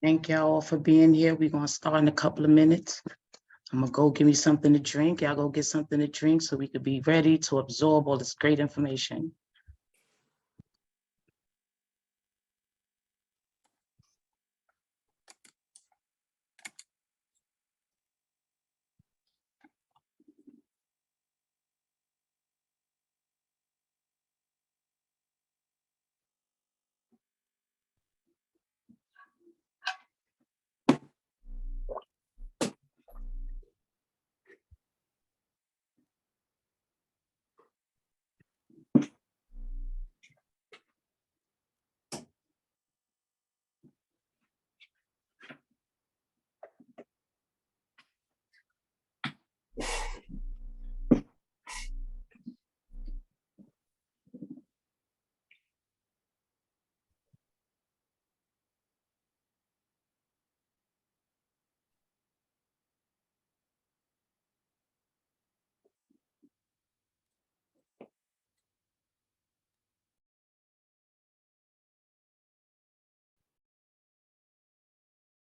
Thank y'all for being here. We're gonna start in a couple of minutes. I'm gonna go give me something to drink. Y'all go get something to drink so we could be ready to absorb all this great information.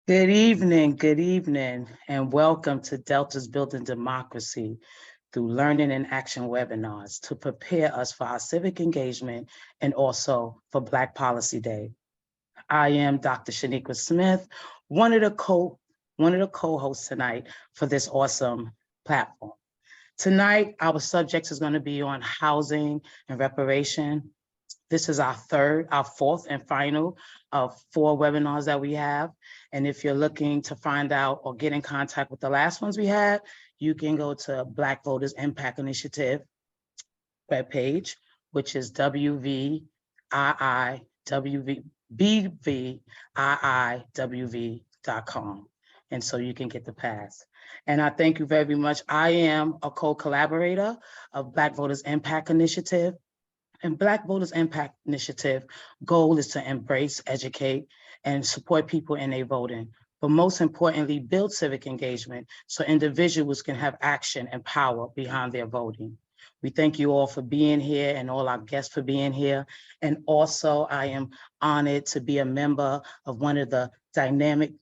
Good evening, and welcome to Delta's Building Democracy through Learning and Action webinars to prepare us for our civic engagement and also for Black Policy Day. I am Dr. Shaniqua Smith, one of the co-hosts tonight for this awesome platform. Tonight, our subject is going to be on housing and reparation. This is our fourth and final of 4 webinars that we have. And if you're looking to find out or get in contact with the last ones we had, you can go to Black Voters Impact Initiative webpage, which is bviiwv.com. And so you can get the pass. And I thank you very much. I am a co-collaborator of Black Voters Impact Initiative. And Black Voters Impact Initiative goal is to embrace, educate, and support people in their voting, but most importantly, build civic engagement so individuals can have action and power behind their voting. We thank you all for being here and all our guests for being here. And also, I am honored to be a member of one of the dynamic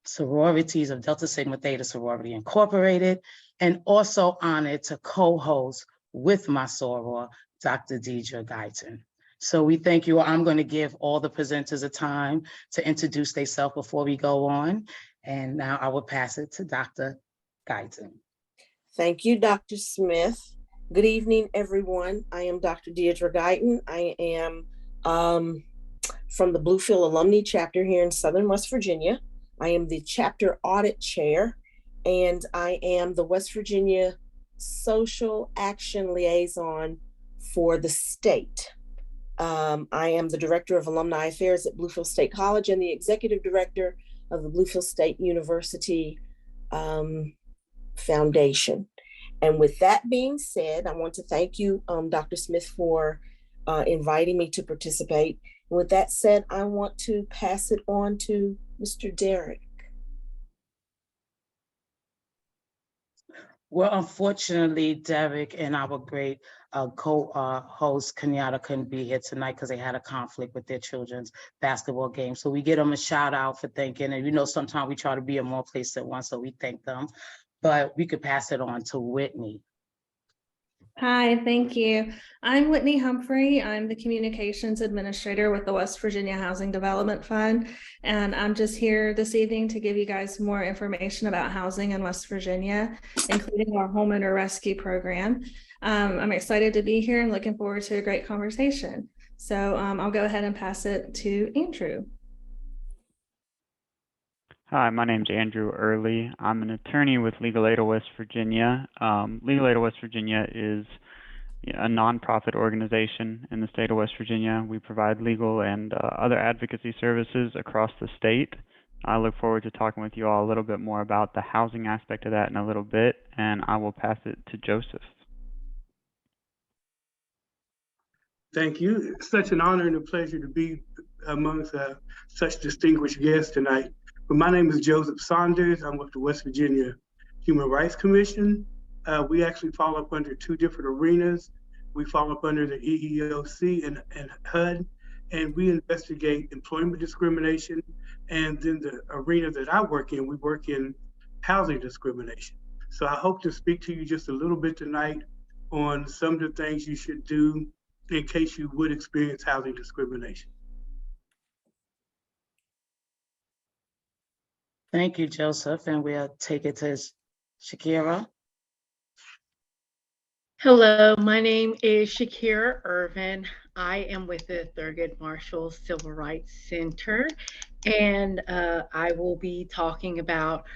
sororities of Delta Sigma Theta Sorority Incorporated, and also honored to co-host with my soror, Dr. Deidre Guyton. So we thank you. I'm going to give all the presenters a time to introduce themselves before we go on. And now I will pass it to Dr. Guyton. Thank you, Dr. Smith. Good evening, everyone. I am Dr. Deidre Guyton. I am from the Bluefield Alumni Chapter here in Southern West Virginia. I am the chapter audit chair, and I am the West Virginia Social Action Liaison for the state. I am the Director of Alumni Affairs at Bluefield State College and the Executive Director of the Bluefield State University Foundation. And with that being said, I want to thank you, Dr. Smith, for inviting me to participate. And with that said, I want to pass it on to Mr. Derek. Well, unfortunately, Derek and our great co-host Kenyatta couldn't be here tonight because they had a conflict with their children's basketball game. So we give them a shout out for thinking. And sometimes we try to be in more places at once, so we thank them. But we could pass it on to Whitney. Hi, thank you. I'm Whitney Humphrey. I'm the Communications Administrator with the West Virginia Housing Development Fund. And I'm just here this evening to give you guys more information about housing in West Virginia, including our Homeowner Rescue Program. I'm excited to be here and looking forward to a great conversation. So I'll go ahead and pass it to Andrew. Hi, my name's Andrew Early. I'm an attorney with Legal Aid of West Virginia. Legal Aid of West Virginia is a nonprofit organization in the state of West Virginia. We provide legal and other advocacy services across the state. I look forward to talking with you all a little bit more about the housing aspect of that in a little bit, and I will pass it to Joseph. Thank you. It's such an honor and a pleasure to be amongst such distinguished guests tonight. But my name is Joseph Saunders. I'm with the West Virginia Human Rights Commission. We actually fall up under 2 different arenas. We fall up under the EEOC and HUD, and we investigate employment discrimination. And then the arena that I work in, we work in housing discrimination. So I hope to speak to you just a little bit tonight on some of the things you should do in case you would experience housing discrimination. Thank you, Joseph, and we'll take it to Shakira. Hello, my name is Shakira Irvin. I am with the Thurgood Marshall Civil Rights Center, and I will be talking about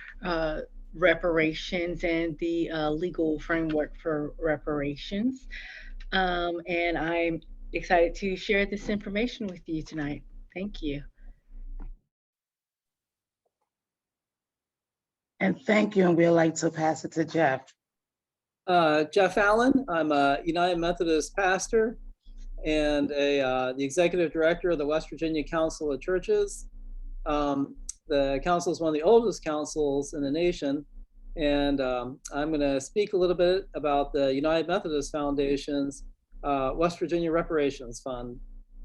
reparations and the legal framework for reparations. And I'm excited to share this information with you tonight. Thank you. And thank you, and we'd like to pass it to Jeff. Jeff Allen. I'm a United Methodist pastor and the executive director of the West Virginia Council of Churches. The council is one of the oldest councils in the nation. And I'm going to speak a little bit about the United Methodist Foundation's West Virginia Reparations Fund.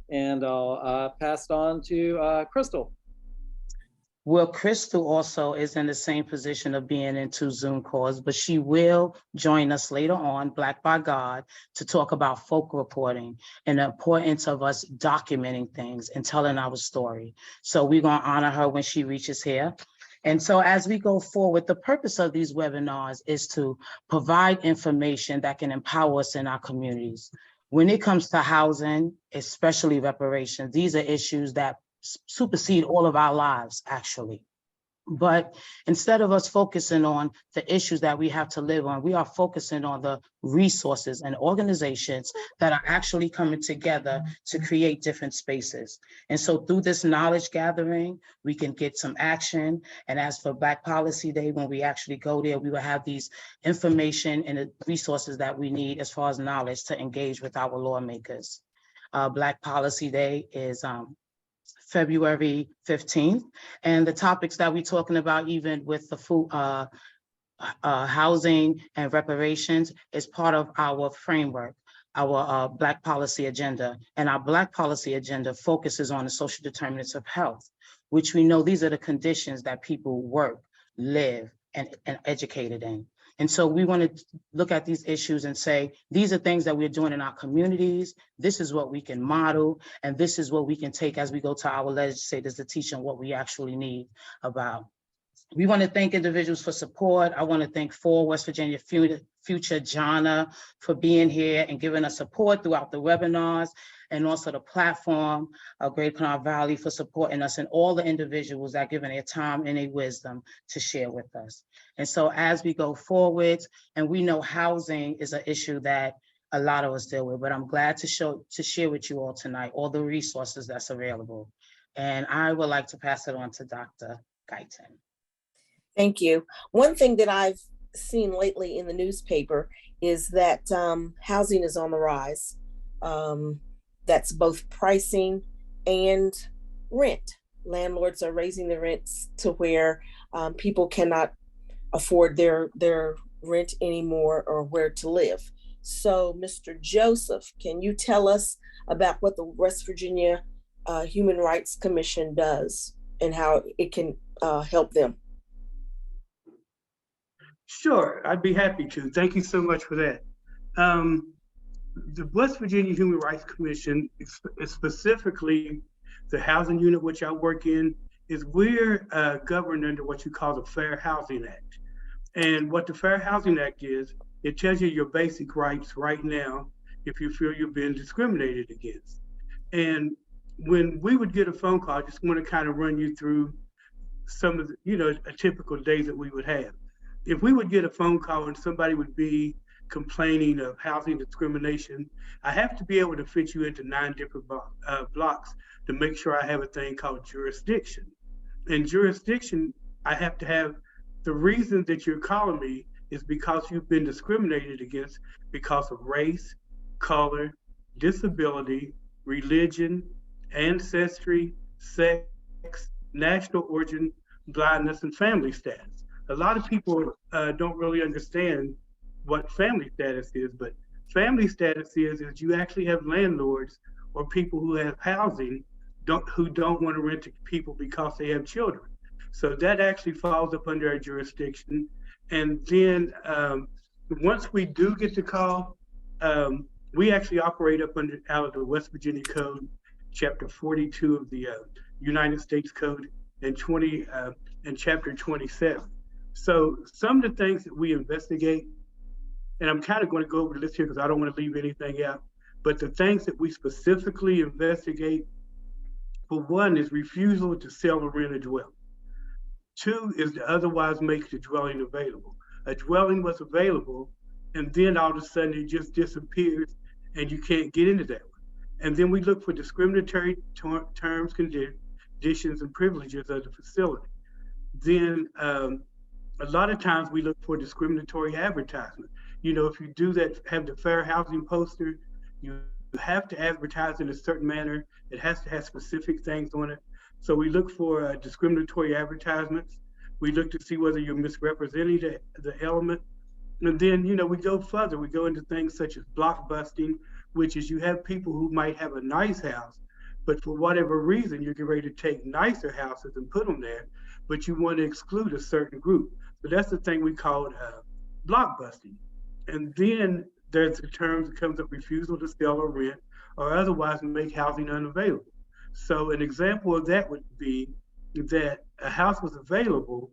And I'll pass it on to Crystal. Well, Crystal also is in the same position of being in 2 Zoom calls, but she will join us later on, Black by God, to talk about folk reporting and the importance of us documenting things and telling our story. So we're going to honor her when she reaches here. And so as we go forward, the purpose of these webinars is to provide information that can empower us in our communities. When it comes to housing, especially reparations, these are issues that supersede all of our lives, actually. But instead of us focusing on the issues that we have to live on, we are focusing on the resources and organizations that are actually coming together to create different spaces. And so through this knowledge gathering, we can get some action. And as for Black Policy Day, when we actually go there, we will have these information and the resources that we need as far as knowledge to engage with our lawmakers. Black Policy Day is February 15th. And the topics that we're talking about, even with the food, housing and reparations, is part of our framework, our Black Policy Agenda. And our Black Policy Agenda focuses on the social determinants of health, which we know these are the conditions that people work, live, and educated in. And so we want to look at these issues and say, these are things that we're doing in our communities. This is what we can model. And this is what we can take as we go to our legislators to teach them what we actually need about. We want to thank individuals for support. I want to thank For West Virginia Future, Jana, for being here and giving us support throughout the webinars, and also the platform of Great Canal Valley for supporting us, and all the individuals that are giving their time and their wisdom to share with us. And so as we go forward, and we know housing is an issue that a lot of us deal with, but I'm glad to share with you all tonight all the resources that's available. And I would like to pass it on to Dr. Guyton. Thank you. One thing that I've seen lately in the newspaper is that housing is on the rise. That's both pricing and rent. Landlords are raising the rents to where people cannot afford their rent anymore or where to live. So, Mr. Joseph, can you tell us about what the West Virginia Human Rights Commission does and how it can help them? Sure, I'd be happy to. Thank you so much for that. The West Virginia Human Rights Commission, specifically the housing unit which I work in, is we're governed under what you call the Fair Housing Act. And what the Fair Housing Act is, it tells you your basic rights right now if you feel you're being discriminated against. And when we would get a phone call, I just want to kind of run you through some of the, a typical day that we would have. If we would get a phone call and somebody would be complaining of housing discrimination, I have to be able to fit you into 9 different blocks to make sure I have a thing called jurisdiction. And jurisdiction, I have to have the reason that you're calling me is because you've been discriminated against because of race, color, disability, religion, ancestry, sex, national origin, blindness, and family status. A lot of people don't really understand what family status is, but family status is you actually have landlords or people who have housing who don't want to rent to people because they have children. So that actually falls up under our jurisdiction. And then once we do get the call, we actually operate out of the West Virginia Code, Chapter 42 of the United States Code, and Chapter 27. So some of the things that we investigate, and I'm kind of going to go over the list here because I don't want to leave anything out, but the things that we specifically investigate, for one, is refusal to sell or rent a dwelling. Two is to otherwise make the dwelling available. A dwelling was available, and then all of a sudden it just disappears and you can't get into that one. And then we look for discriminatory terms, conditions, and privileges of the facility. Then a lot of times we look for discriminatory advertisement. You know, if you do that, have the fair housing poster, you have to advertise in a certain manner. It has to have specific things on it. So we look for discriminatory advertisements. We look to see whether you're misrepresenting the element. And then, you know, we go further. We go into things such as block busting, which is you have people who might have a nice house, but for whatever reason, you're getting ready to take nicer houses and put them there, but you want to exclude a certain group. So that's the thing we call block busting. And then there's the terms that comes up: refusal to sell or rent, or otherwise make housing unavailable. So an example of that would be that a house was available,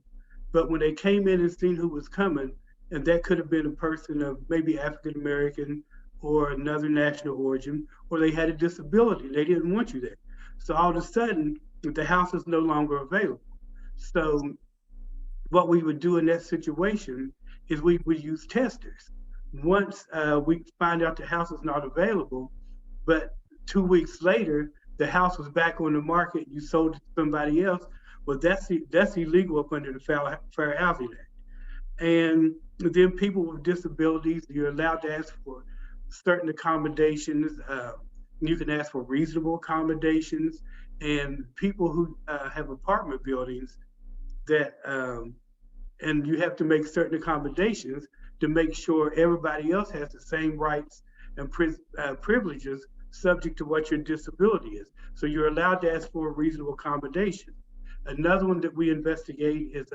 but when they came in and seen who was coming, and that could have been a person of maybe African American or another national origin, or they had a disability, they didn't want you there. So all of a sudden, the house is no longer available. So what we would do in that situation is we would use testers. Once we find out the house is not available, but 2 weeks later, the house was back on the market, you sold it to somebody else, well, that's illegal up under the Fair Housing Act. And then people with disabilities, you're allowed to ask for certain accommodations. You can ask for reasonable accommodations, and people who have apartment buildings that, and you have to make certain accommodations to make sure everybody else has the same rights and privileges subject to what your disability is. So you're allowed to ask for a reasonable accommodation. Another one that we investigate is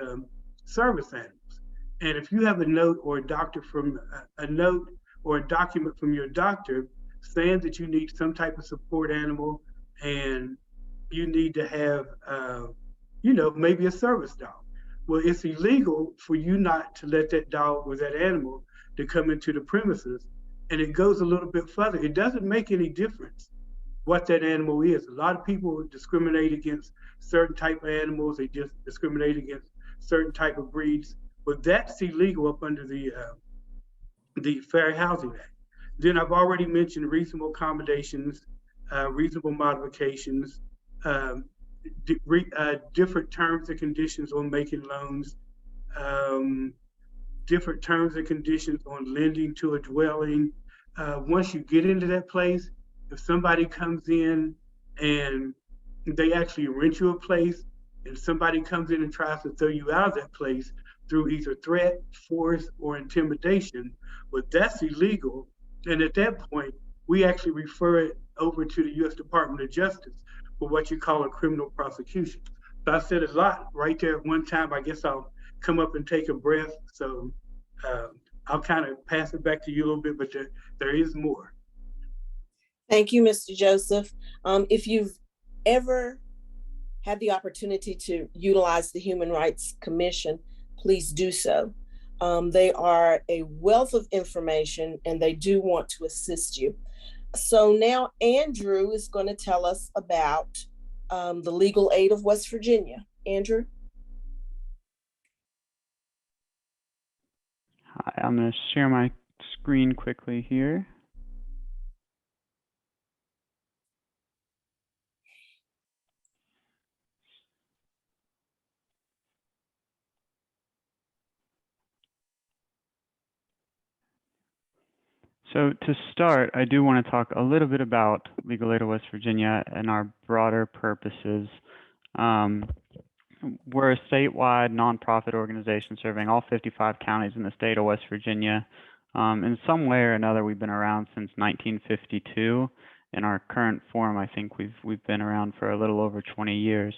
service animals. And if you have a note or a note or a document from your doctor saying that you need some type of support animal and you need to have, maybe a service dog. Well, it's illegal for you not to let that dog or that animal to come into the premises. And it goes a little bit further. It doesn't make any difference what that animal is. A lot of people discriminate against certain type of animals. They just discriminate against certain type of breeds, but that's illegal up under the Fair Housing Act. Then I've already mentioned reasonable accommodations, reasonable modifications, different terms and conditions on making loans, different terms and conditions on lending to a dwelling. Once you get into that place, if somebody comes in and they actually rent you a place, and somebody comes in and tries to throw you out of that place through either threat, force, or intimidation, well, that's illegal. And at that point, we actually refer it over to the U.S. Department of Justice for what you call a criminal prosecution. So I said a lot right there at one time. I guess I'll come up and take a breath. So I'll kind of pass it back to you a little bit, but there is more. Thank you, Mr. Joseph. If you've ever had the opportunity to utilize the Human Rights Commission, please do so. They are a wealth of information and they do want to assist you. So now Andrew is going to tell us about the Legal Aid of West Virginia. Andrew? Hi, I'm going to share my screen quickly here. So to start, I do want to talk a little bit about Legal Aid of West Virginia and our broader purposes. We're a statewide nonprofit organization serving all 55 counties in the state of West Virginia. In some way or another, we've been around since 1952, in our current form, I think we've been around for a little over 20 years,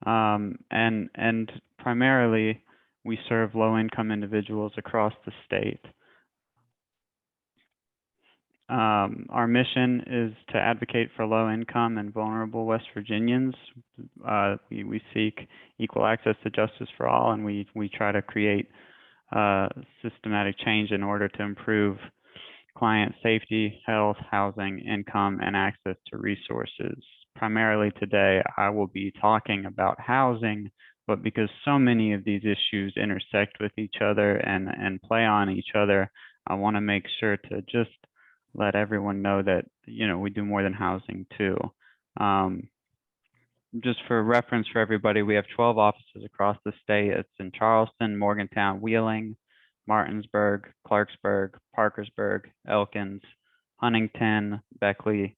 and primarily we serve low-income individuals across the state. Our mission is to advocate for low-income and vulnerable West Virginians. We seek equal access to justice for all, and we try to create systematic change in order to improve client safety, health, housing, income, and access to resources. Primarily today, I will be talking about housing, but because so many of these issues intersect with each other and play on each other, I want to make sure to just let everyone know that, you know, we do more than housing too. Just for reference for everybody, we have 12 offices across the state. It's in Charleston, Morgantown, Wheeling, Martinsburg, Clarksburg, Parkersburg, Elkins, Huntington, Beckley,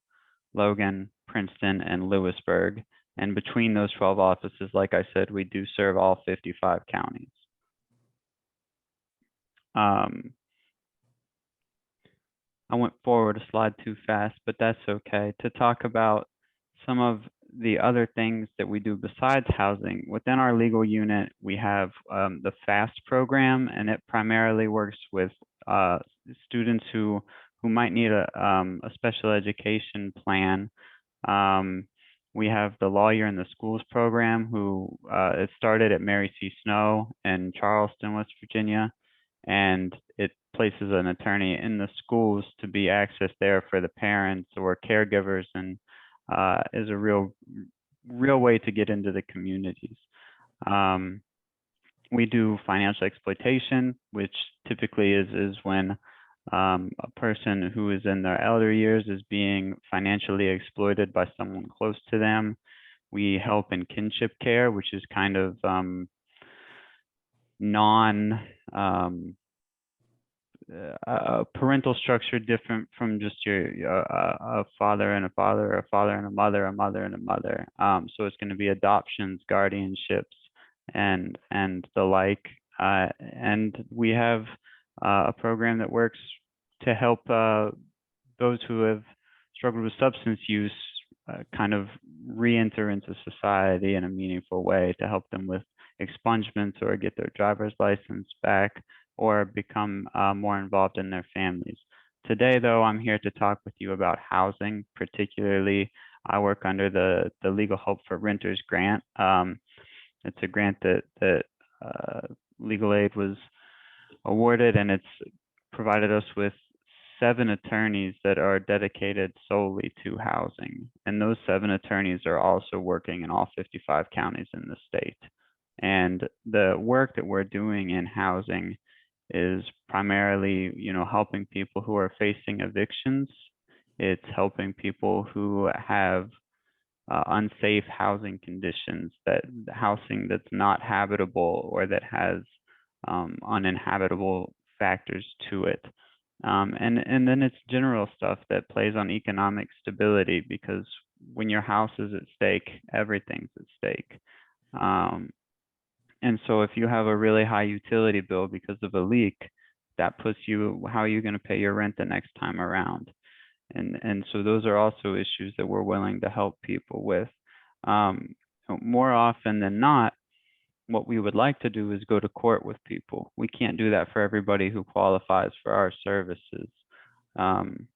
Logan, Princeton, and Lewisburg. And between those 12 offices, like I said, we do serve all 55 counties. I went forward a slide too fast, but that's okay. To talk about some of the other things that we do besides housing, within our legal unit, we have the FAST program, and it primarily works with students who might need a special education plan. We have the Lawyer in the Schools program, who it started at Mary C. Snow in Charleston, West Virginia, and it places an attorney in the schools to be accessed there for the parents or caregivers, and is a real way to get into the communities. We do financial exploitation, which typically is when a person who is in their elder years is being financially exploited by someone close to them. We help in kinship care, which is kind of a parental structure different from just a father and a father, a father and a mother and a mother. So it's going to be adoptions, guardianships, and the like. And we have a program that works to help those who have struggled with substance use kind of re-enter into society in a meaningful way, to help them with expungements or get their driver's license back, or become more involved in their families. Today, though, I'm here to talk with you about housing. Particularly, I work under the Legal Help for Renters grant. It's a grant that Legal Aid was awarded, and it's provided us with 7 attorneys that are dedicated solely to housing. And those 7 attorneys are also working in all 55 counties in the state. And the work that we're doing in housing is primarily, you know, helping people who are facing evictions. It's helping people who have unsafe housing conditions, that housing that's not habitable or that has uninhabitable factors to it. And then it's general stuff that plays on economic stability, because when your house is at stake, everything's at stake. And so if you have a really high utility bill because of a leak, that puts you, how are you going to pay your rent the next time around? And so those are also issues that we're willing to help people with. More often than not, what we would like to do is go to court with people. We can't do that for everybody who qualifies for our services. And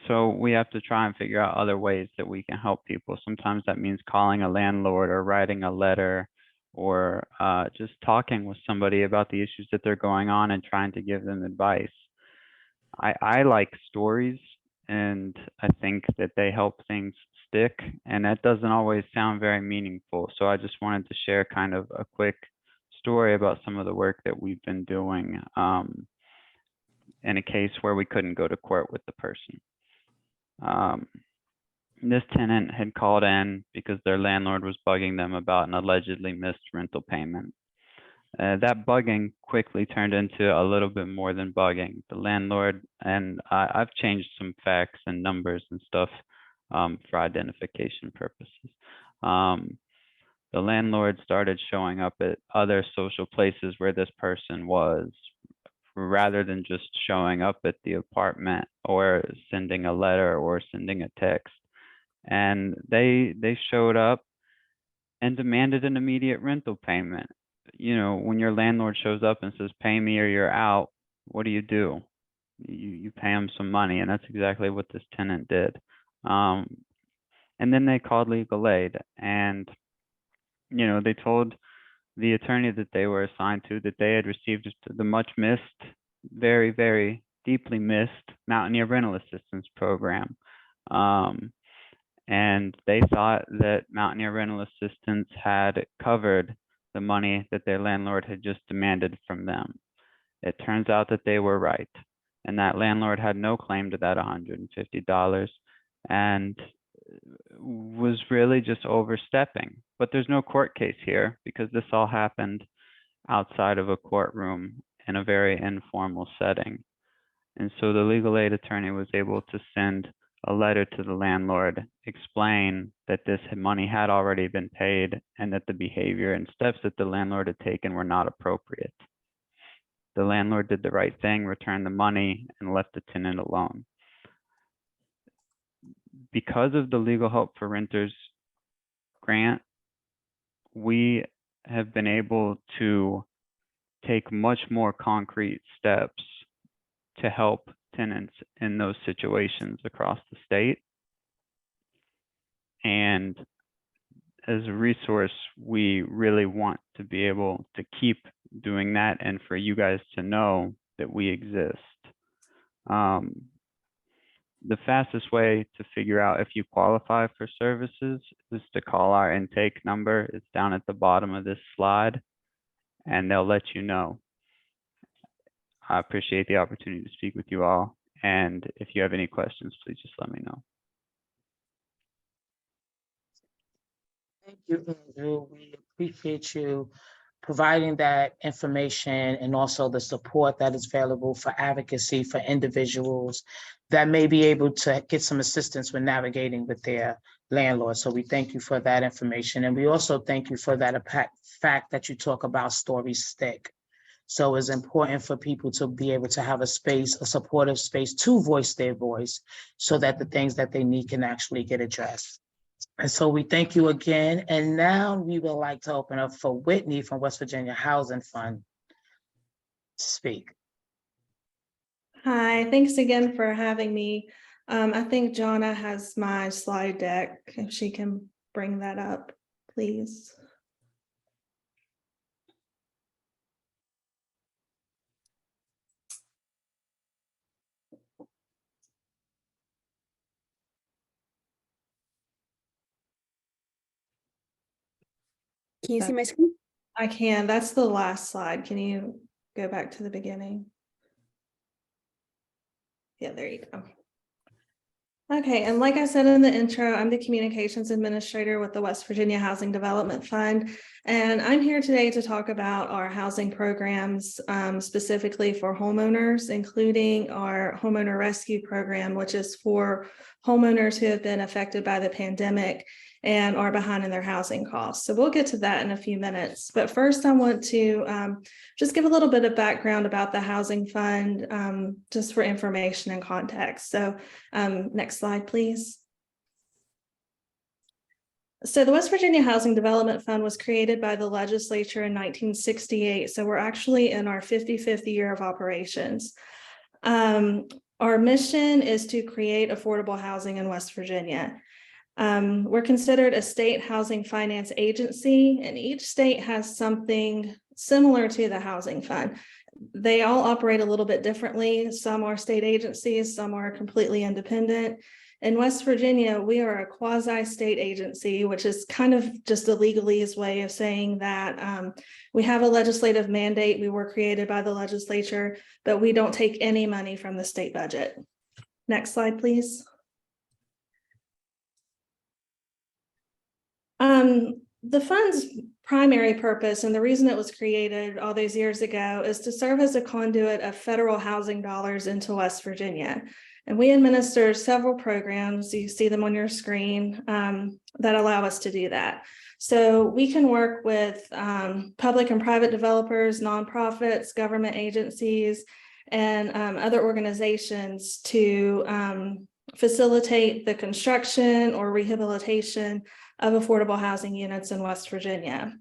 so we have to try and figure out other ways that we can help people. Sometimes that means calling a landlord or writing a letter, or just talking with somebody about the issues that they're going on and trying to give them advice. I like stories, and I think that they help things stick, and that doesn't always sound very meaningful. So I just wanted to share kind of a quick story about some of the work that we've been doing in a case where we couldn't go to court with the person. This tenant had called in because their landlord was bugging them about an allegedly missed rental payment. That bugging quickly turned into a little bit more than bugging. The landlord, and I've changed some facts and numbers and stuff for identification purposes. The landlord started showing up at other social places where this person was rather than just showing up at the apartment or sending a letter or sending a text. And they showed up and demanded an immediate rental payment. You know, when your landlord shows up and says, pay me or you're out, what do? You pay them some money, and that's exactly what this tenant did. And then they called legal aid, and, you know, they told the attorney that they were assigned to that they had received the much missed, very, very deeply missed Mountaineer Rental Assistance Program. And they thought that Mountaineer Rental Assistance had covered the money that their landlord had just demanded from them. It turns out that they were right, and that landlord had no claim to that $150 and was really just overstepping. But there's no court case here because this all happened outside of a courtroom in a very informal setting. And so the legal aid attorney was able to send a letter to the landlord, explain that this money had already been paid and that the behavior and steps that the landlord had taken were not appropriate. The landlord did the right thing, returned the money, and left the tenant alone. Because of the Legal Help for Renters grant, we have been able to take much more concrete steps to help tenants in those situations across the state. And as a resource, we really want to be able to keep doing that and for you guys to know that we exist. The fastest way to figure out if you qualify for services is to call our intake number. It's down at the bottom of this slide, and they'll let you know. I appreciate the opportunity to speak with you all. And if you have any questions, please just let me know. Thank you, Andrew. We appreciate you providing that information and also the support that is available for advocacy for individuals that may be able to get some assistance when navigating with their landlord. So we thank you for that information. And we also thank you for that fact that you talk about stories stick. So it's important for people to be able to have a space, a supportive space to voice their voice so that the things that they need can actually get addressed. And so we thank you again. And now we would like to open up for Whitney from West Virginia Housing Fund to speak. Hi, thanks again for having me. I think Jonna has my slide deck, if she can bring that up, please. Can you see my screen? I can. That's the last slide. Can you go back to the beginning? Yeah, there you go. Okay, and like I said in the intro, I'm the communications administrator with the West Virginia Housing Development Fund, and I'm here today to talk about our housing programs, specifically for homeowners, including our homeowner rescue program, which is for homeowners who have been affected by the pandemic and are behind in their housing costs. So we'll get to that in a few minutes. But first, I want to just give a little bit of background about the Housing Fund, just for information and context. So next slide, please. So the West Virginia Housing Development Fund was created by the legislature in 1968. So we're actually in our 55th year of operations. Our mission is to create affordable housing in West Virginia. We're considered a state housing finance agency, and each state has something similar to the Housing Fund. They all operate a little bit differently. Some are state agencies, some are completely independent. In West Virginia, we are a quasi-state agency, which is kind of just a legalese way of saying that we have a legislative mandate. We were created by the legislature, but we don't take any money from the state budget. Next slide, please. The fund's primary purpose and the reason it was created all those years ago is to serve as a conduit of federal housing dollars into West Virginia. And we administer several programs, you see them on your screen, that allow us to do that. So we can work with public and private developers, nonprofits, government agencies, and other organizations to facilitate the construction or rehabilitation of affordable housing units in West Virginia.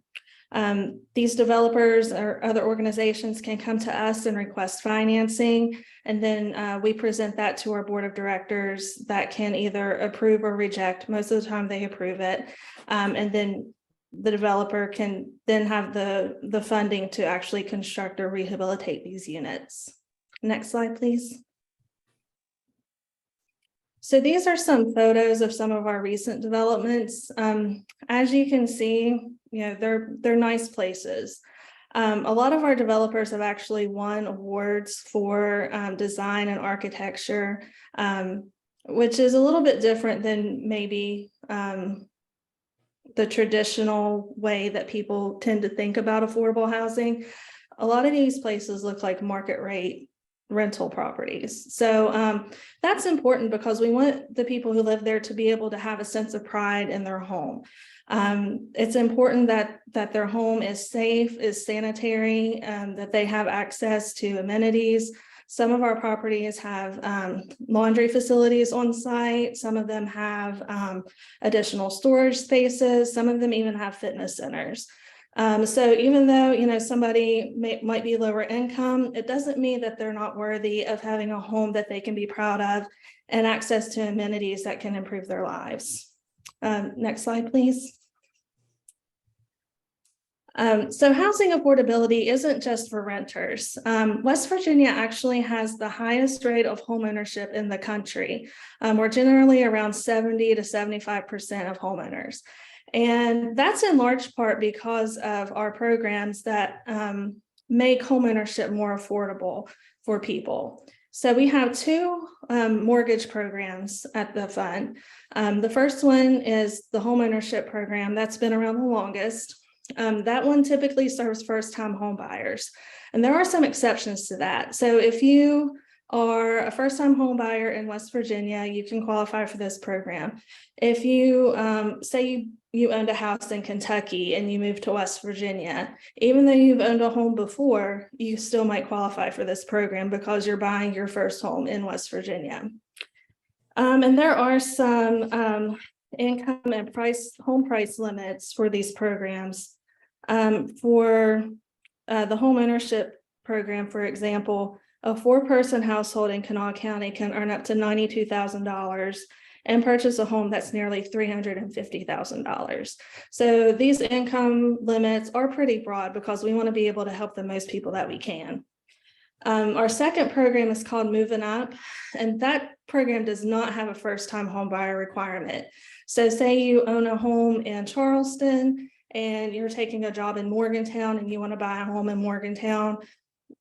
These developers or other organizations can come to us and request financing, and then we present that to our board of directors that can either approve or reject. Most of the time they approve it, and then the developer can then have the funding to actually construct or rehabilitate these units. Next slide, please. So these are some photos of some of our recent developments. As you can see, they're nice places. A lot of our developers have actually won awards for design and architecture, which is a little bit different than maybe the traditional way that people tend to think about affordable housing. A lot of these places look like market rate rental properties. So that's important because we want the people who live there to be able to have a sense of pride in their home. It's important that their home is safe, is sanitary, that they have access to amenities. Some of our properties have laundry facilities on site. Some of them have additional storage spaces. Some of them even have fitness centers. So even though, somebody might be lower income, it doesn't mean that they're not worthy of having a home that they can be proud of and access to amenities that can improve their lives. Next slide, please. So housing affordability isn't just for renters. West Virginia actually has the highest rate of home ownership in the country. We're generally around 70 to 75% of homeowners. And that's in large part because of our programs that make homeownership more affordable for people. So we have two mortgage programs at the fund. The first one is the homeownership program that's been around the longest. That one typically serves first-time home buyers. And there are some exceptions to that. So if you are a first-time home buyer in West Virginia, you can qualify for this program. If you say you owned a house in Kentucky and you moved to West Virginia, even though you've owned a home before, you still might qualify for this program because you're buying your first home in West Virginia. And there are some income and home price limits for these programs. For the home ownership program, for example, a 4-person household in Kanawha County can earn up to $92,000 and purchase a home that's nearly $350,000. So these income limits are pretty broad because we want to be able to help the most people that we can. Our second program is called Moving Up, and that program does not have a first-time home buyer requirement. So say you own a home in Charleston and you're taking a job in Morgantown and you want to buy a home in Morgantown,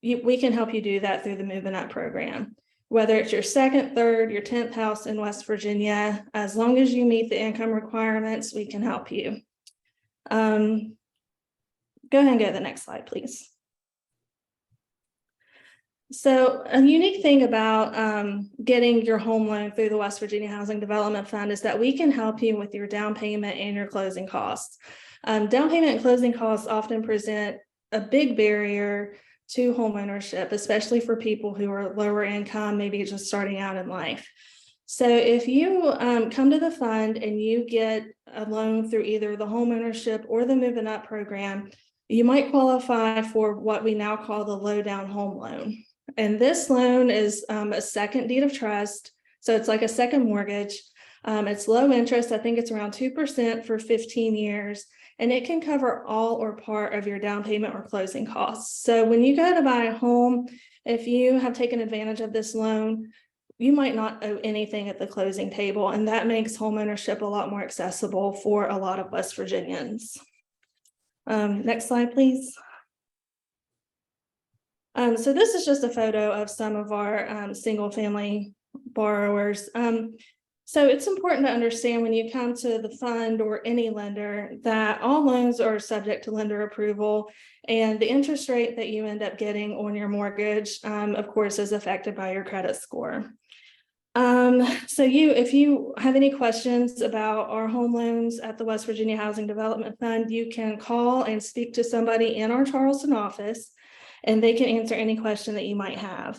we can help you do that through the Moving Up program. Whether it's your second, third, your 10th house in West Virginia, as long as you meet the income requirements, we can help you. Go ahead and go to the next slide, please. So a unique thing about getting your home loan through the West Virginia Housing Development Fund is that we can help you with your down payment and your closing costs. Down payment and closing costs often present a big barrier to home ownership, especially for people who are lower income, maybe just starting out in life. So if you come to the fund and you get a loan through either the home ownership or the Moving Up program, you might qualify for what we now call the low down home loan. And this loan is a second deed of trust. So it's like a second mortgage. It's low interest. I think it's around 2% for 15 years. And it can cover all or part of your down payment or closing costs. So when you go to buy a home, if you have taken advantage of this loan, you might not owe anything at the closing table. And that makes home ownership a lot more accessible for a lot of West Virginians. Next slide, please. So this is just a photo of some of our single family borrowers. So it's important to understand when you come to the fund or any lender that all loans are subject to lender approval, and the interest rate that you end up getting on your mortgage, of course, is affected by your credit score. So if you have any questions about our home loans at the West Virginia Housing Development Fund, you can call and speak to somebody in our Charleston office, and they can answer any question that you might have.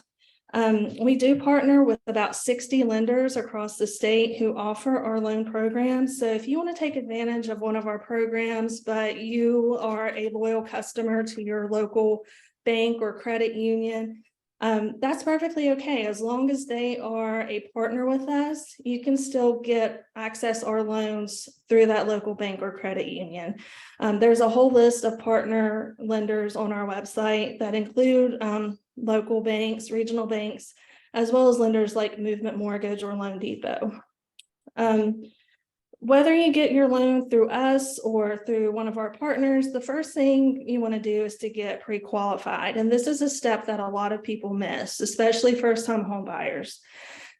We do partner with about 60 lenders across the state who offer our loan programs. So if you want to take advantage of one of our programs, but you are a loyal customer to your local bank or credit union, that's perfectly okay. As long as they are a partner with us, you can still get access our loans through that local bank or credit union. There's a whole list of partner lenders on our website that include local banks, regional banks, as well as lenders like Movement Mortgage or Loan Depot. Whether you get your loan through us or through one of our partners, the first thing you want to do is to get pre-qualified. And this is a step that a lot of people miss, especially first-time home buyers.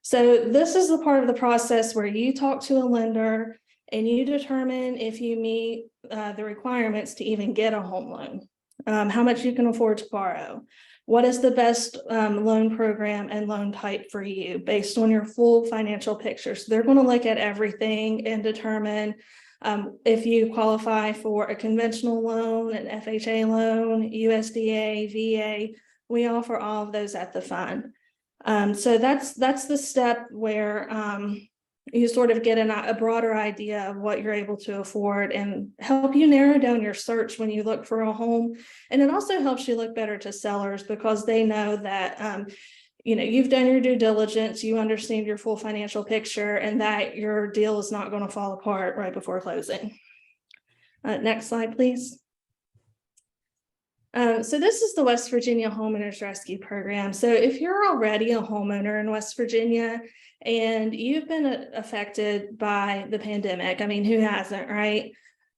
So this is the part of the process where you talk to a lender and you determine if you meet the requirements to even get a home loan, how much you can afford to borrow, what is the best loan program and loan type for you based on your full financial picture. So they're going to look at everything and determine if you qualify for a conventional loan, an FHA loan, USDA, VA. We offer all of those at the fund. So that's the step where you sort of get a broader idea of what you're able to afford and help you narrow down your search when you look for a home. And it also helps you look better to sellers because they know that you've done your due diligence, you understand your full financial picture, and that your deal is not going to fall apart right before closing. Next slide, please. So this is the West Virginia Homeowners Rescue Program. So if you're already a homeowner in West Virginia and you've been affected by the pandemic, I mean, who hasn't, right?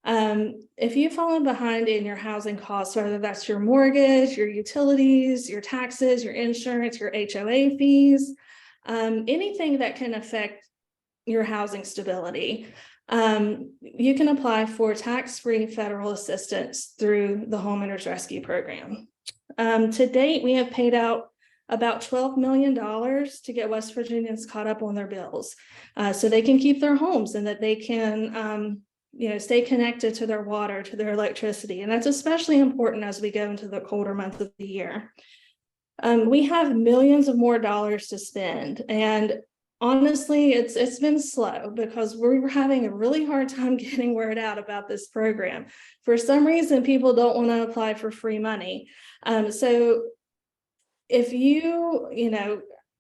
If you've fallen behind in your housing costs, whether that's your mortgage, your utilities, your taxes, your insurance, your HOA fees, anything that can affect your housing stability, you can apply for tax-free federal assistance through the Homeowners Rescue Program. To date, we have paid out about $12 million to get West Virginians caught up on their bills so they can keep their homes and that they can stay connected to their water, to their electricity. And that's especially important as we go into the colder months of the year. We have millions of more dollars to spend. And honestly, it's been slow because we were having a really hard time getting word out about this program. For some reason, people don't want to apply for free money. So if you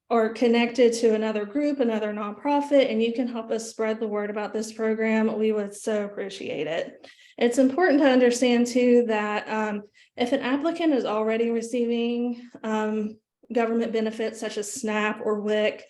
are connected to another group, another nonprofit, and you can help us spread the word about this program, we would so appreciate it. It's important to understand too that if an applicant is already receiving government benefits such as SNAP or WIC,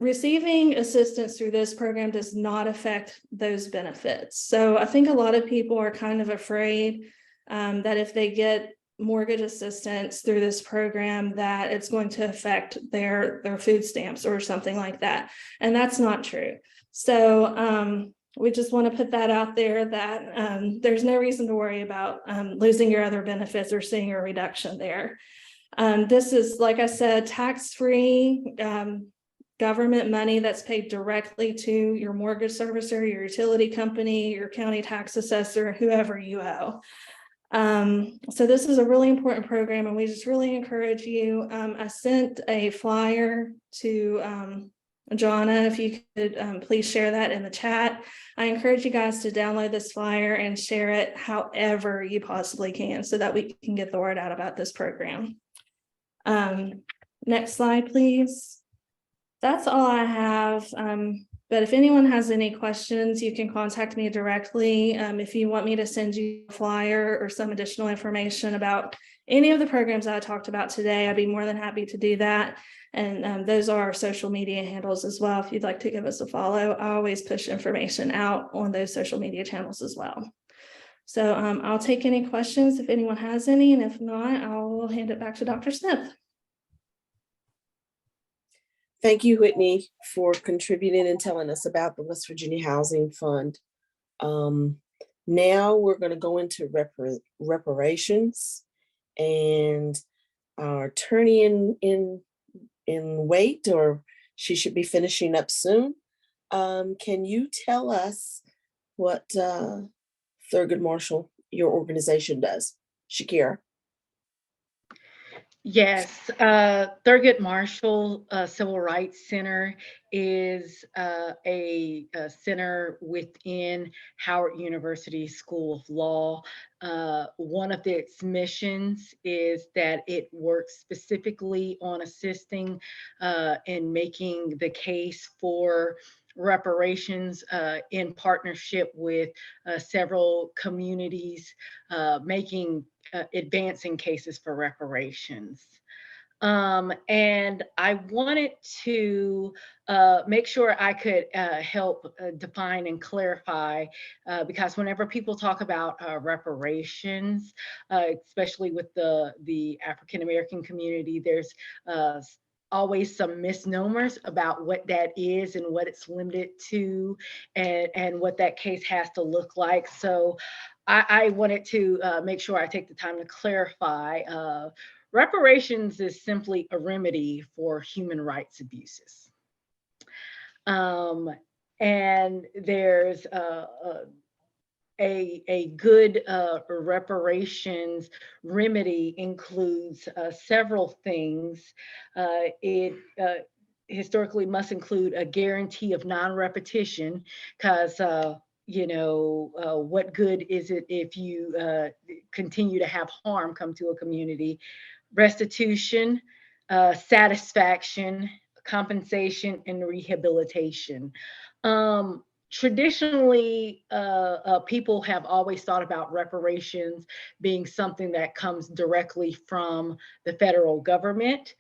receiving assistance through this program does not affect those benefits. So I think a lot of people are kind of afraid that if they get mortgage assistance through this program, that it's going to affect their food stamps or something like that. And that's not true. So we just want to put that out there that there's no reason to worry about losing your other benefits or seeing a reduction there. This is, like I said, tax-free government money that's paid directly to your mortgage servicer, your utility company, your county tax assessor, whoever you owe. So this is a really important program and we just really encourage you. I sent a flyer to Jonna, if you could please share that in the chat. I encourage you guys to download this flyer and share it however you possibly can so that we can get the word out about this program. Next slide, please. That's all I have. But if anyone has any questions, you can contact me directly. If you want me to send you a flyer or some additional information about any of the programs I talked about today, I'd be more than happy to do that. And those are our social media handles as well. If you'd like to give us a follow, I always push information out on those social media channels as well. So I'll take any questions if anyone has any, and if not, I'll hand it back to Dr. Smith. Thank you, Whitney, for contributing and telling us about the West Virginia Housing Fund. Now we're going to go into reparations, and our attorney in wait, or she should be finishing up soon. Can you tell us what Thurgood Marshall, your organization, does? Shakira. Yes, Thurgood Marshall Civil Rights Center is a center within Howard University School of Law. One of its missions is that it works specifically on assisting in making the case for reparations in partnership with several communities making advancing cases for reparations. And I wanted to make sure I could help define and clarify, because whenever people talk about reparations, especially with the African American community, there's always some misnomers about what that is and what it's limited to, and what that case has to look like. So I wanted to make sure I take the time to clarify. Reparations is simply a remedy for human rights abuses. And there's a good reparations remedy includes several things. It historically must include a guarantee of non-repetition, because what good is it if you continue to have harm come to a community? Restitution, satisfaction, compensation, and rehabilitation. Traditionally, people have always thought about reparations being something that comes directly from the federal government,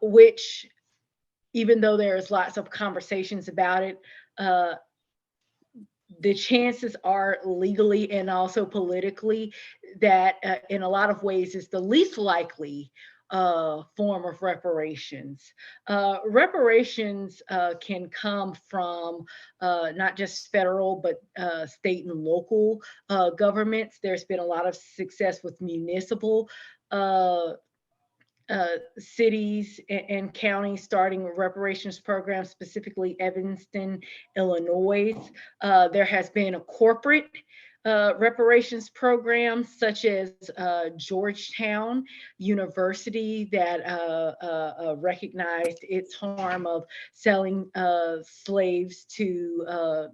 which, even though there's lots of conversations about it, the chances are legally and also politically that in a lot of ways is the least likely form of reparations. Reparations can come from not just federal, but state and local governments. There's been a lot of success with municipal cities and counties starting reparations programs, specifically Evanston, Illinois. There has been a corporate reparations program, such as Georgetown University, that recognized its harm of selling slaves to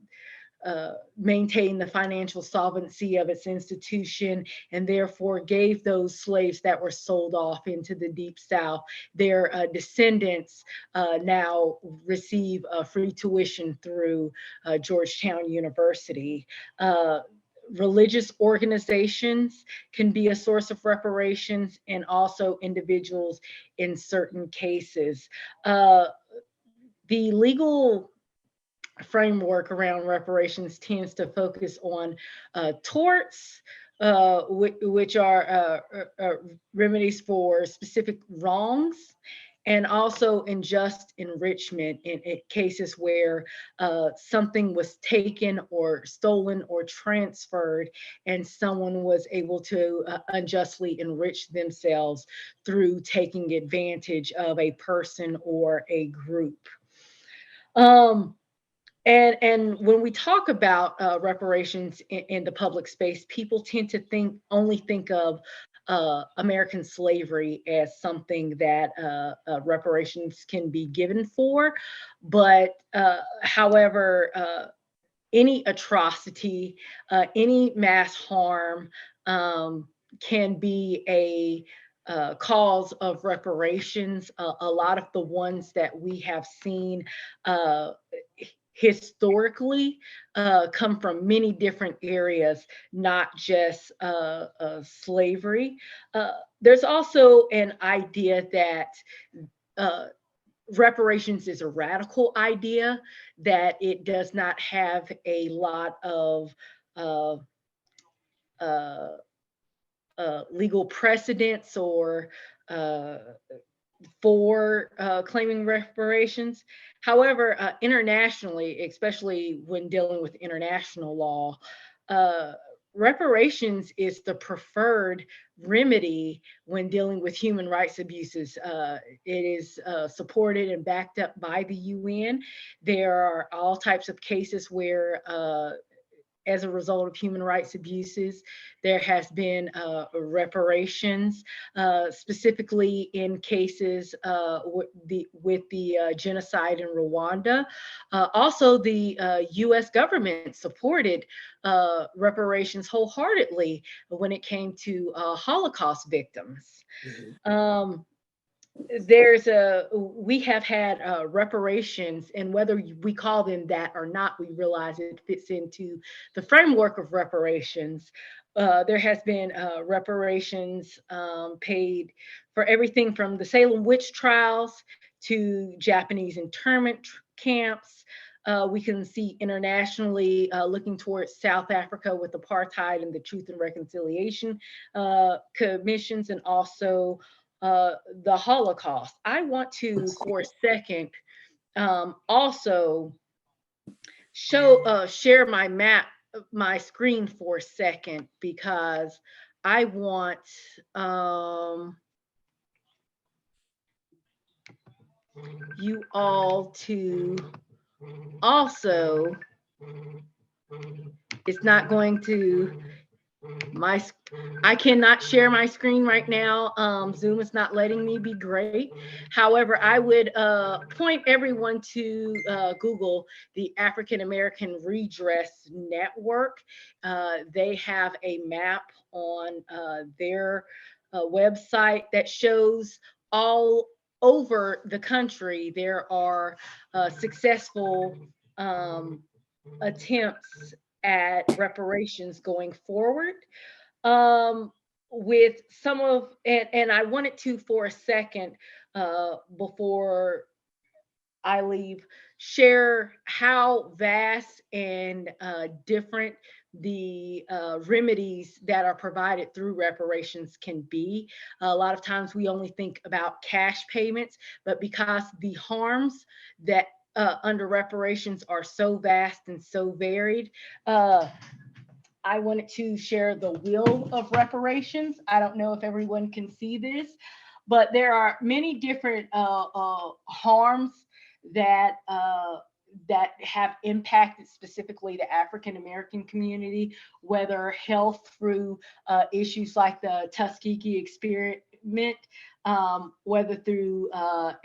maintain the financial solvency of its institution, and therefore gave those slaves that were sold off into the Deep South, their descendants now receive free tuition through Georgetown University. Religious organizations can be a source of reparations, and also individuals in certain cases. The legal framework around reparations tends to focus on torts, which are remedies for specific wrongs, and also unjust enrichment in cases where something was taken or stolen or transferred, and someone was able to unjustly enrich themselves through taking advantage of a person or a group. And when we talk about reparations in the public space, people tend to only think of American slavery as something that reparations can be given for. But however, any atrocity, any mass harm can be a cause of reparations. A lot of the ones that we have seen historically come from many different areas, not just slavery. There's also an idea that reparations is a radical idea, that it does not have a lot of legal precedents or for claiming reparations. However, internationally, especially when dealing with international law, reparations is the preferred remedy when dealing with human rights abuses. It is supported and backed up by the UN. There are all types of cases where as a result of human rights abuses. There has been reparations, specifically in cases with the genocide in Rwanda. Also, the U.S. government supported reparations wholeheartedly when it came to Holocaust victims. We have had reparations, and whether we call them that or not, we realize it fits into the framework of reparations. There has been reparations paid for everything from the Salem witch trials to Japanese internment camps. We can see internationally looking towards South Africa with apartheid and the Truth and Reconciliation commissions, and also the Holocaust. I want to, for a second, also share my screen for a second, because I want you all to also, it's not going to, I cannot share my screen right now. Zoom is not letting me be great. However, I would point everyone to Google the African American Redress Network. They have a map on their website that shows all over the country there are successful attempts at reparations going forward. With some of, and I wanted to, for a second, before I leave, share how vast and different the remedies that are provided through reparations can be. A lot of times we only think about cash payments, but because the harms that under reparations are so vast and so varied, I wanted to share the wheel of reparations. I don't know if everyone can see this, but there are many different harms that that have impacted specifically the African American community, whether health through issues like the Tuskegee experiment, whether through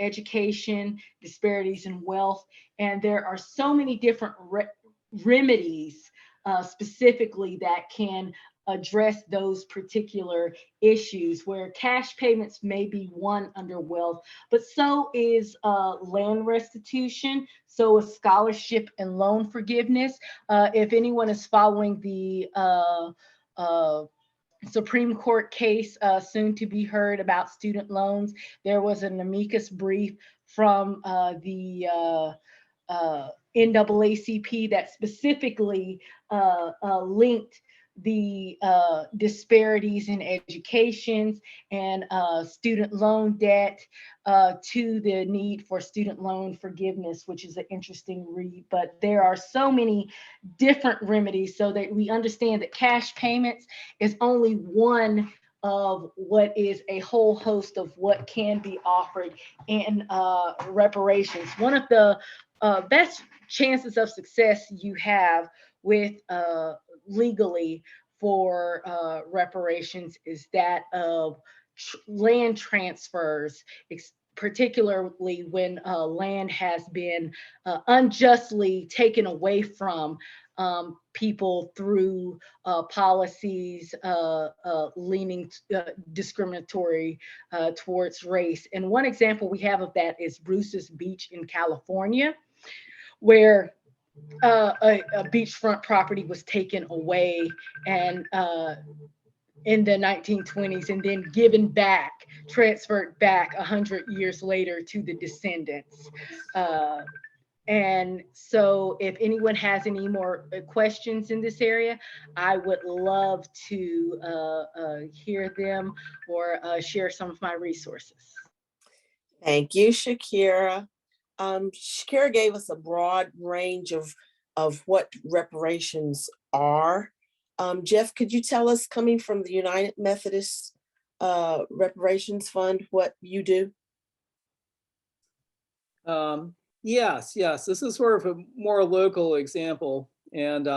education, disparities in wealth. And there are so many different remedies specifically that can address those particular issues, where cash payments may be one under wealth, but so is land restitution, so is scholarship and loan forgiveness. If anyone is following the Supreme Court case soon to be heard about student loans, there was an amicus brief from the NAACP that specifically linked the disparities in education and student loan debt to the need for student loan forgiveness, which is an interesting read. But there are so many different remedies, so that we understand that cash payments is only one of what is a whole host of what can be offered in reparations. One of the best chances of success you have with legally for reparations is that of land transfers, particularly when land has been unjustly taken away from people through policies leaning discriminatory towards race. And one example we have of that is Bruce's Beach in California, where a beachfront property was taken away and in the 1920s, and then given back, transferred back 100 years later to the descendants. And so if anyone has any more questions in this area, I would love to hear them or share some of my resources. Thank you, Shakira. Shakira gave us a broad range of what reparations are. Jeff, could you tell us, coming from the United Methodist Reparations Fund, what you do? Yes. This is sort of a more local example. And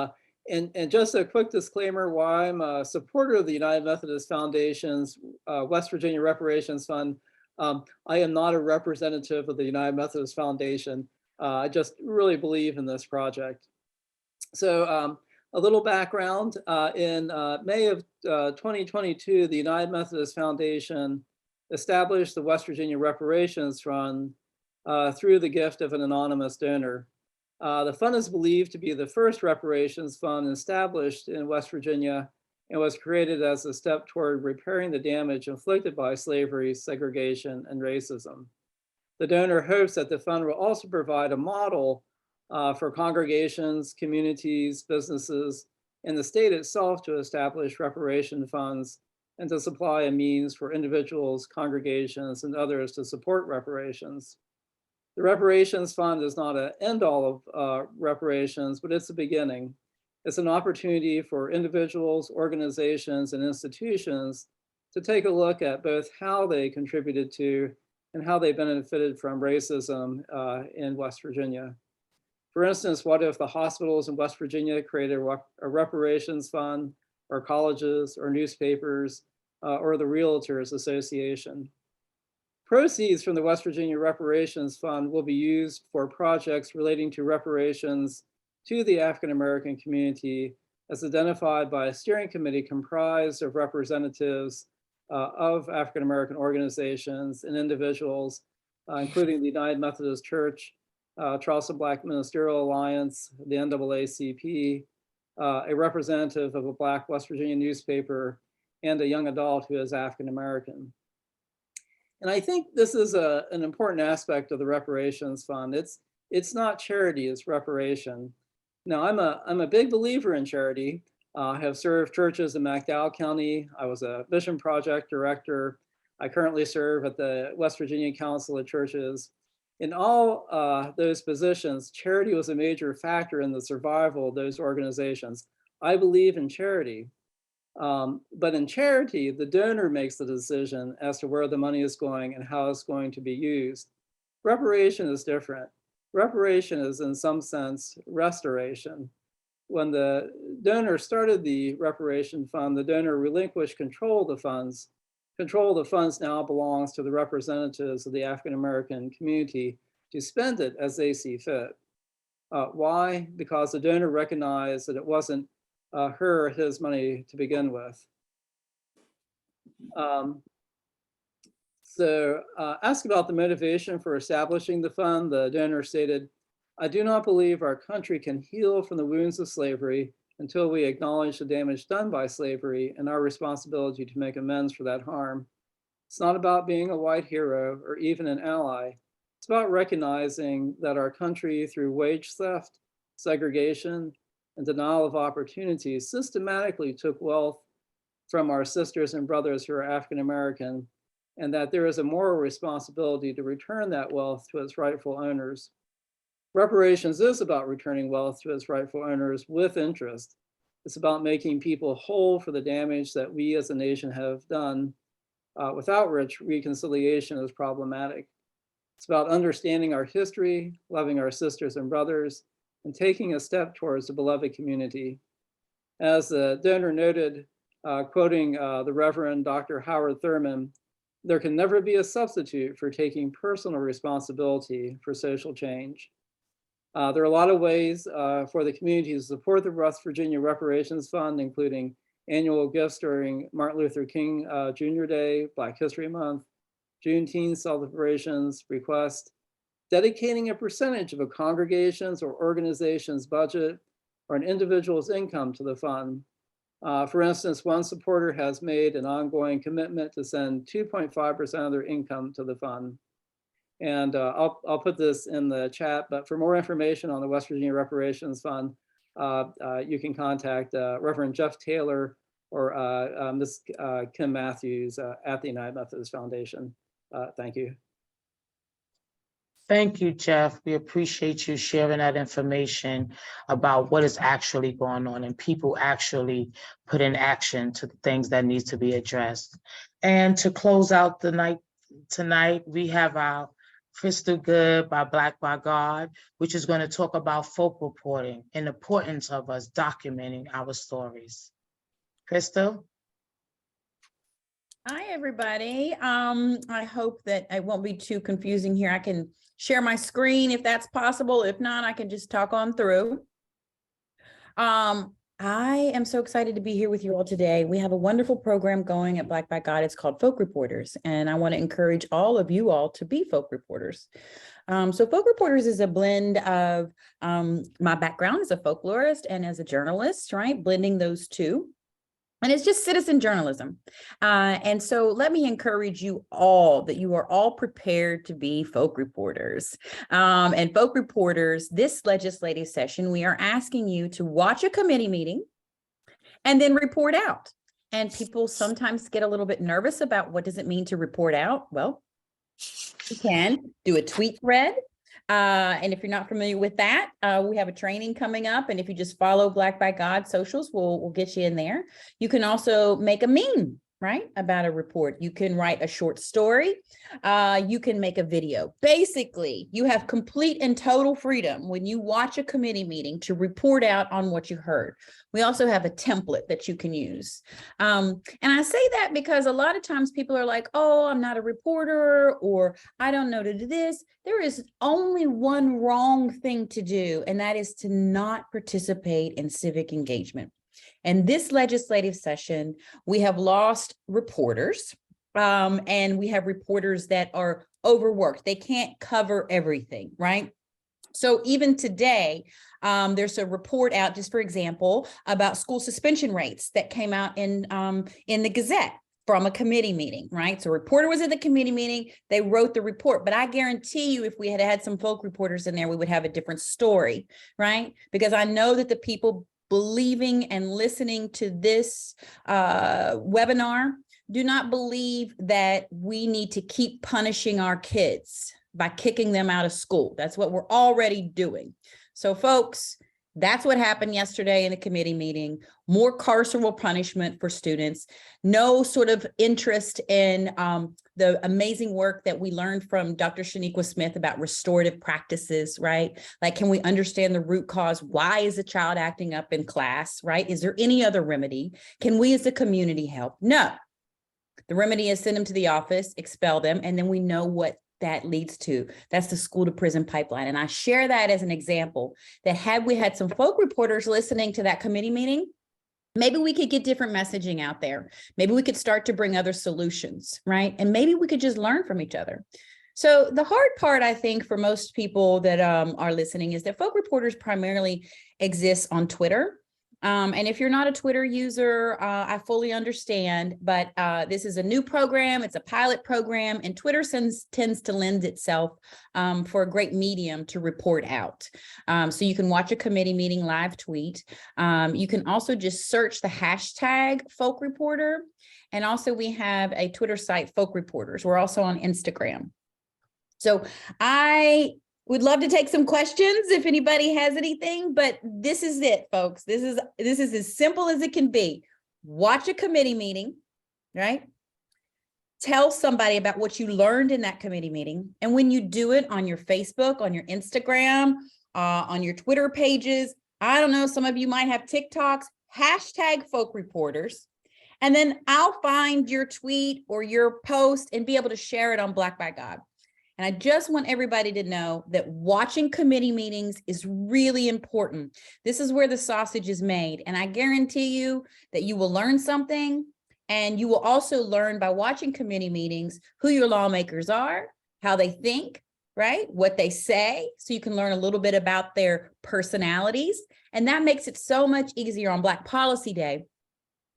And just a quick disclaimer, why I'm a supporter of the United Methodist Foundation's West Virginia Reparations Fund. I am not a representative of the United Methodist Foundation. I just really believe in this project. So a little background, in May of 2022, the United Methodist Foundation established the West Virginia Reparations Fund through the gift of an anonymous donor. The fund is believed to be the first reparations fund established in West Virginia and was created as a step toward repairing the damage inflicted by slavery, segregation, and racism. The donor hopes that the fund will also provide a model for congregations, communities, businesses, and the state itself to establish reparation funds and to supply a means for individuals, congregations, and others to support reparations. The Reparations Fund is not an end-all of reparations, but it's a beginning. It's an opportunity for individuals, organizations, and institutions to take a look at both how they contributed to and how they benefited from racism in West Virginia. For instance, what if the hospitals in West Virginia created a reparations fund, or colleges, or newspapers, or the Realtors Association? Proceeds from the West Virginia Reparations Fund will be used for projects relating to reparations to the African American community as identified by a steering committee comprised of representatives of African American organizations and individuals, including the United Methodist Church, Charleston Black Ministerial Alliance, the NAACP, a representative of a Black West Virginia newspaper, and a young adult who is African American. And I think this is an important aspect of the Reparations Fund. It's not charity, it's reparation. Now, I'm a big believer in charity. I have served churches in McDowell County. I was a mission project director. I currently serve at the West Virginia Council of Churches. In all those positions, charity was a major factor in the survival of those organizations. I believe in charity. But in charity, the donor makes the decision as to where the money is going and how it's going to be used. Reparation is different. Reparation is, in some sense, restoration. When the donor started the reparation fund, the donor relinquished control of the funds. Control of the funds now belongs to the representatives of the African American community to spend it as they see fit. Why? Because the donor recognized that it wasn't her or his money to begin with. Asked about the motivation for establishing the fund, the donor stated, "I do not believe our country can heal from the wounds of slavery until we acknowledge the damage done by slavery and our responsibility to make amends for that harm. It's not about being a white hero or even an ally. It's about recognizing that our country, through wage theft, segregation, and denial of opportunities, systematically took wealth from our sisters and brothers who are African American, and that there is a moral responsibility to return that wealth to its rightful owners. Reparations is about returning wealth to its rightful owners with interest. It's about making people whole for the damage that we as a nation have done, without which reconciliation is problematic. It's about understanding our history, loving our sisters and brothers, and taking a step towards the beloved community. As the donor noted, quoting the Reverend Dr. Howard Thurman, there can never be a substitute for taking personal responsibility for social change. There are a lot of ways for the community to support the West Virginia Reparations Fund, including annual gifts during Martin Luther King Jr. Day, Black History Month, Juneteenth celebrations, request, dedicating a percentage of a congregation's or organization's budget or an individual's income to the fund. For instance, one supporter has made an ongoing commitment to send 2.5% of their income to the fund. And I'll put this in the chat, but for more information on the West Virginia Reparations Fund, you can contact Reverend Jeff Taylor or Ms. Kim Matthews at the United Methodist Foundation. Thank you. Thank you, Jeff. We appreciate you sharing that information about what is actually going on and people actually put in action to the things that needs to be addressed. And to close out the night tonight, we have our Crystal Good by Black by God, which is going to talk about folk reporting and the importance of us documenting our stories. Crystal? Hi, everybody. I hope that it won't be too confusing here. I can share my screen if that's possible. If not, I can just talk on through. I am so excited to be here with you all today. We have a wonderful program going at Black by God. It's called Folk Reporters, and I want to encourage all of you all to be folk reporters. So Folk Reporters is a blend of my background as a folklorist and as a journalist, right? Blending those two. And it's just citizen journalism. And so let me encourage you all that you are all prepared to be folk reporters. And folk reporters, this legislative session, we are asking you to watch a committee meeting and then report out. And people sometimes get a little bit nervous about what does it mean to report out? Well, you can do a tweet thread. And if you're not familiar with that, we have a training coming up. And if you just follow Black by God socials, we'll get you in there. You can also make a meme, right, about a report. You can write a short story. You can make a video. Basically, you have complete and total freedom when you watch a committee meeting to report out on what you heard. We also have a template that you can use. And I say that because a lot of times people are like, oh, I'm not a reporter, or I don't know to do this. There is only one wrong thing to do, and that is to not participate in civic engagement. And this legislative session, we have lost reporters, and we have reporters that are overworked. They can't cover everything, right? So even today, there's a report out, just for example, about school suspension rates that came out in the Gazette from a committee meeting, right? So a reporter was at the committee meeting, they wrote the report, but I guarantee you if we had had some folk reporters in there, we would have a different story, right? Because I know that the people believing and listening to this webinar do not believe that we need to keep punishing our kids by kicking them out of school. That's what we're already doing. So folks, that's what happened yesterday in a committee meeting. More carceral punishment for students. No sort of interest in the amazing work that we learned from Dr. Shaniqua Smith about restorative practices, right? Like, can we understand the root cause? Why is a child acting up in class, right? Is there any other remedy? Can we as a community help? No. The remedy is send them to the office, expel them, and then we know what that leads to. That's the school to prison pipeline. And I share that as an example that had we had some folk reporters listening to that committee meeting, maybe we could get different messaging out there. Maybe we could start to bring other solutions, right? And maybe we could just learn from each other. So the hard part, I think, for most people that are listening is that folk reporters primarily exist on Twitter. And if you're not a Twitter user, I fully understand, but this is a new program. It's a pilot program, and Twitter tends to lend itself for a great medium to report out. So you can watch a committee meeting live tweet. You can also just search the hashtag folk reporter. And also we have a Twitter site, Folk Reporters. We're also on Instagram. So I would love to take some questions if anybody has anything, but this is it, folks. This is as simple as it can be. Watch a committee meeting, right? Tell somebody about what you learned in that committee meeting. And when you do it on your Facebook, on your Instagram, on your Twitter pages, I don't know, some of you might have TikToks, hashtag folk reporters. And then I'll find your tweet or your post and be able to share it on Black by God. And I just want everybody to know that watching committee meetings is really important. This is where the sausage is made. And I guarantee you that you will learn something. And you will also learn by watching committee meetings who your lawmakers are, how they think, right? What they say. So you can learn a little bit about their personalities. And that makes it so much easier on Black Policy Day.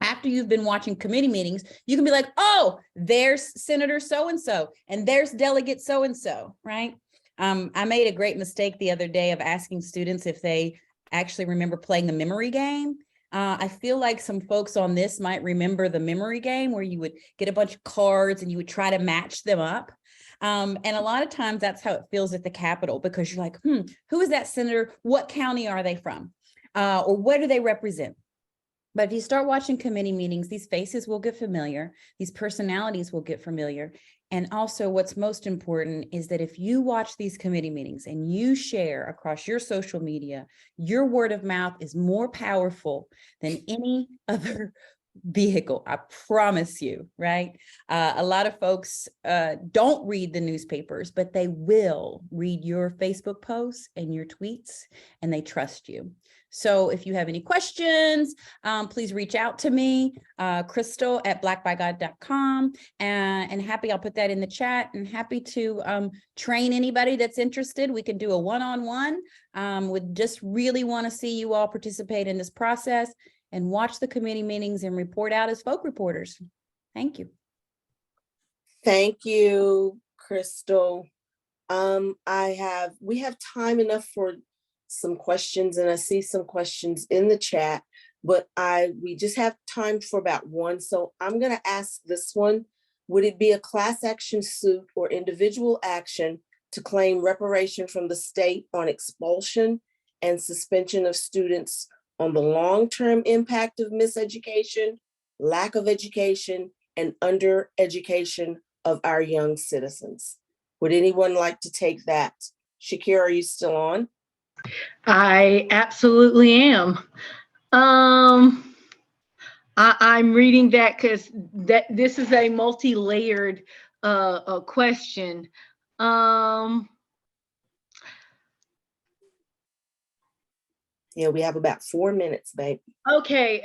After you've been watching committee meetings, you can be like, oh, there's Senator so-and-so, and there's Delegate so-and-so, right? I made a great mistake the other day of asking students if they actually remember playing the memory game. I feel like some folks on this might remember the memory game where you would get a bunch of cards and you would try to match them up. And a lot of times that's how it feels at the Capitol, because you're like, who is that senator? What county are they from? Or what do they represent? But if you start watching committee meetings, these faces will get familiar. These personalities will get familiar. And also what's most important is that if you watch these committee meetings and you share across your social media, your word of mouth is more powerful than any other vehicle. I promise you, right? A lot of folks don't read the newspapers, but they will read your Facebook posts and your tweets, and they trust you. So if you have any questions, please reach out to me, Crystal at blackbygod.com, and happy, I'll put that in the chat, and happy to train anybody that's interested. We can do a one-on-one. Would just really want to see you all participate in this process and watch the committee meetings and report out as folk reporters. Thank you. Thank you, Crystal. We have time enough for some questions, and I see some questions in the chat, but we just have time for about one. So I'm gonna ask this one. Would it be a class action suit or individual action to claim reparation from the state on expulsion and suspension of students on the long-term impact of miseducation, lack of education, and undereducation of our young citizens? Would anyone like to take that? Shakira, are you still on? I absolutely am. I'm reading that because this is a multi-layered question. Yeah, we have about 4 minutes, babe. Okay,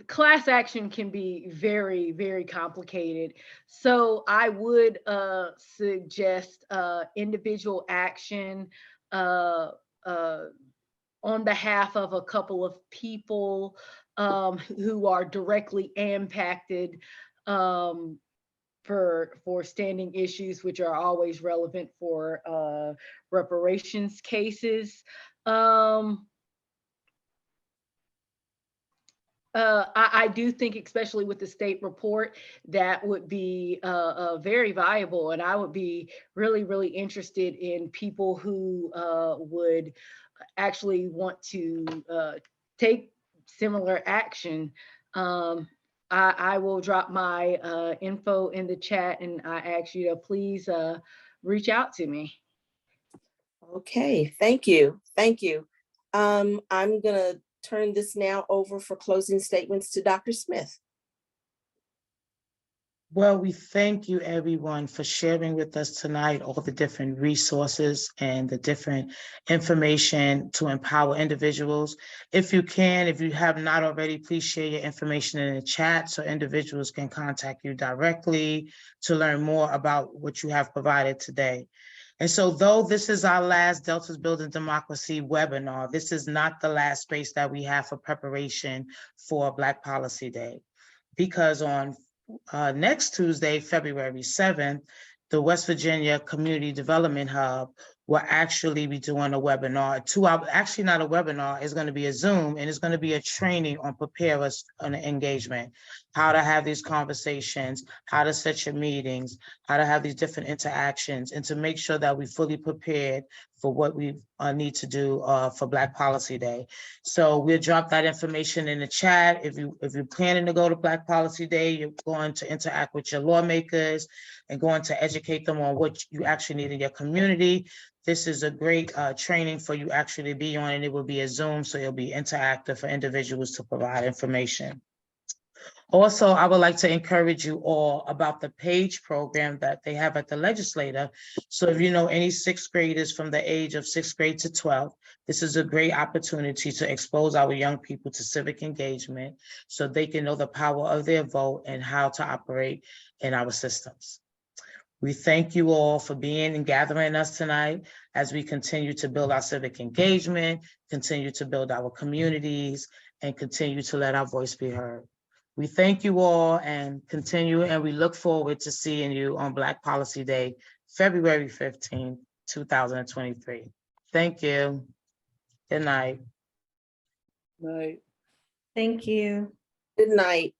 class action can be very, very complicated. So I would suggest individual action on behalf of a couple of people who are directly impacted for standing issues, which are always relevant for reparations cases. I do think, especially with the state report, that would be very viable. And I would be really, really interested in people who would actually want to take similar action. I will drop my info in the chat, and I ask you to please reach out to me. Okay, thank you. Thank you. I'm gonna turn this now over for closing statements to Dr. Smith. Well, we thank you everyone for sharing with us tonight all the different resources and the different information to empower individuals. If you have not already, please share your information in the chat so individuals can contact you directly to learn more about what you have provided today. And so though this is our last Delta's Building Democracy webinar, this is not the last space that we have for preparation for Black Policy Day, because on next Tuesday, February 7th, the West Virginia Community Development Hub will actually be doing a webinar, actually not a webinar, it's going to be a Zoom, and it's going to be a training on prepare us on engagement, how to have these conversations, how to set your meetings, how to have these different interactions, and to make sure that we're fully prepared for what we need to do for Black Policy Day. So we'll drop that information in the chat. If you're planning to go to Black Policy Day, you're going to interact with your lawmakers and going to educate them on what you actually need in your community. This is a great training for you actually to be on, and it will be a Zoom, so it'll be interactive for individuals to provide information. Also, I would like to encourage you all about the PAGE program that they have at the legislature. So if you know any sixth graders from the age of 6th grade to 12th, this is a great opportunity to expose our young people to civic engagement so they can know the power of their vote and how to operate in our systems. We thank you all for being and gathering us tonight as we continue to build our civic engagement, continue to build our communities, and continue to let our voice be heard. We thank you all and we look forward to seeing you on Black Policy Day, February 15, 2023. Thank you. Good night. Night. Thank you. Good night.